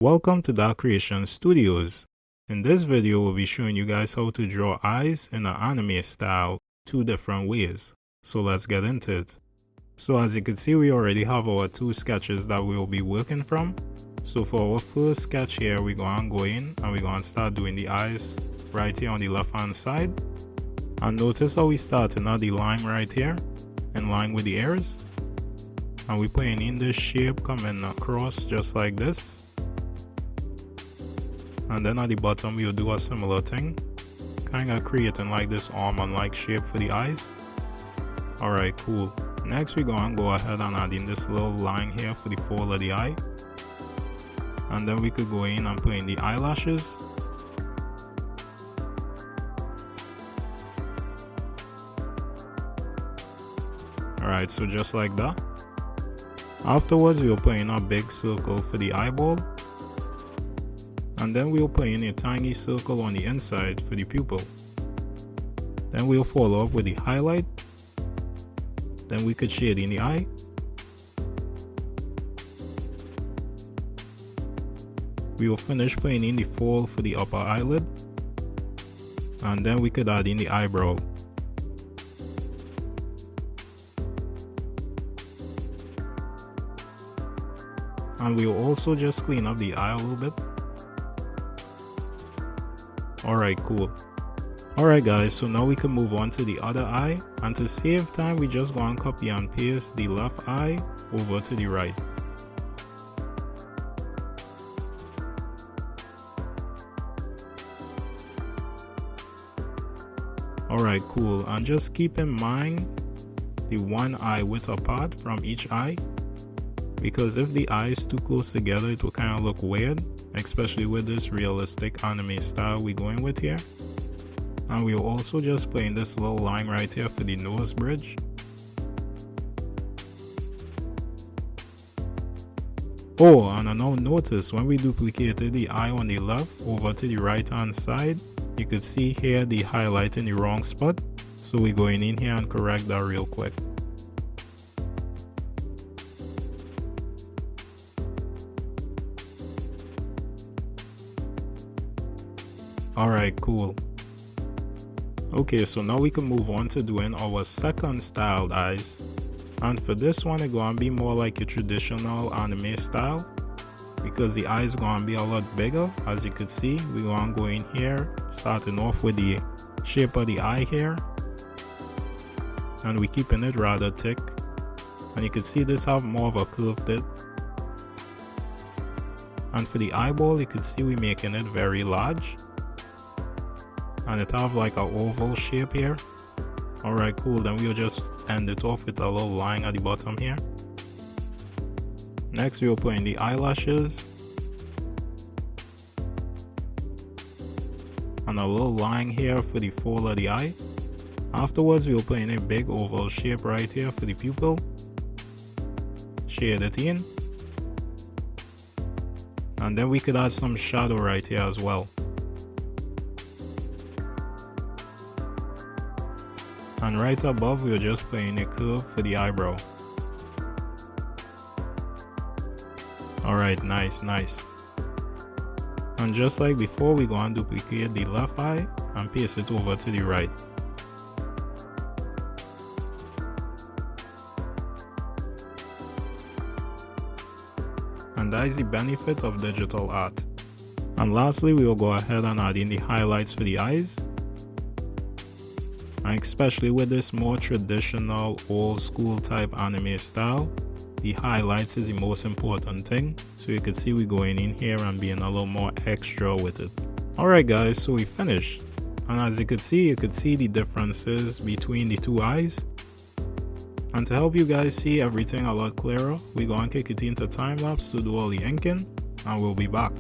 Welcome to Dark Creation Studios. In this video, we'll be showing you guys how to draw eyes in an anime style 2 different ways. So let's get into it. So as you can see, we already have our 2 sketches that we will be working from. So for our first sketch here, we're going to go in and we're going to start doing the eyes right here on the left hand side. And notice how we starting at the line right here, in line with the ears. And we're putting in this shape coming across just like this. And then at the bottom we'll do a similar thing, kind of creating like this almond-like shape for the eyes. Alright, cool. Next we're going to go ahead and add in this little line here for the fold of the eye. And then we could go in and put in the eyelashes. Alright, so just like that. Afterwards we'll put in a big circle for the eyeball. And then we'll put in a tiny circle on the inside for the pupil. Then we'll follow up with the highlight. Then we could shade in the eye. We will finish putting in the fold for the upper eyelid. And then we could add in the eyebrow. And we will also just clean up the eye a little bit. Alright, cool. Alright guys, so now we can move on to the other eye, and to save time we just go and copy and paste the left eye over to the right. Alright, cool, and just keep in mind the one eye width apart from each eye, because if the eye is too close together it will kind of look weird, especially with this realistic anime style we're going with here. And we'll also just put in this little line right here for the nose bridge. Oh, and I now notice when we duplicated the eye on the left over to the right hand side, you could see here the highlight in the wrong spot. So we're going in here and correct that real quick. Alright, cool. Okay, so now we can move on to doing our second styled eyes. And for this one, it's going to be more like a traditional anime style, because the eyes going to be a lot bigger. As you can see, we're going to go in here, starting off with the shape of the eye here. And we're keeping it rather thick. And you can see this have more of a curved tip. And for the eyeball, you can see we're making it very large. And it have like a oval shape here. Alright, cool, then we'll just end it off with a little line at the bottom here. Next we'll put in the eyelashes. And a little line here for the fold of the eye. Afterwards we'll put in a big oval shape right here for the pupil. Shade it in. And then we could add some shadow right here as well. And right above we're just putting a curve for the eyebrow. Alright, nice. And just like before, we're going to duplicate the left eye and paste it over to the right. And that is the benefit of digital art. And lastly, we will go ahead and add in the highlights for the eyes. And especially with this more traditional old school type anime style, the highlights is the most important thing. So you can see we're going in here and being a little more extra with it. Alright guys, so we finished. And as you could see the differences between the 2 eyes. And to help you guys see everything a lot clearer, we're going to kick it into Timelapse to do all the inking, and we'll be back.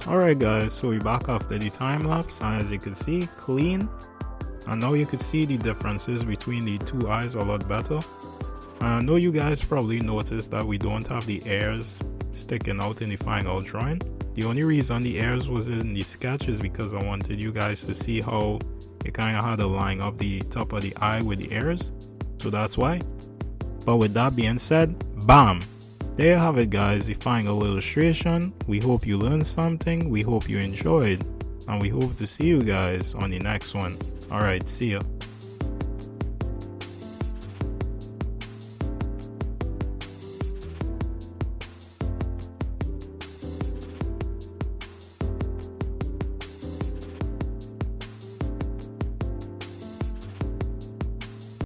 Alright guys, so we're back after the time lapse, and as you can see, clean. And now you could see the differences between the two eyes a lot better. And I know you guys probably noticed that we don't have the ears sticking out in the final drawing. The only reason the ears was in the sketch is because I wanted you guys to see how it kind of had a line up the top of the eye with the ears. So that's why. But with that being said, bam! There you have it guys, the final illustration. We hope you learned something, we hope you enjoyed, and we hope to see you guys on the next one. Alright, see ya.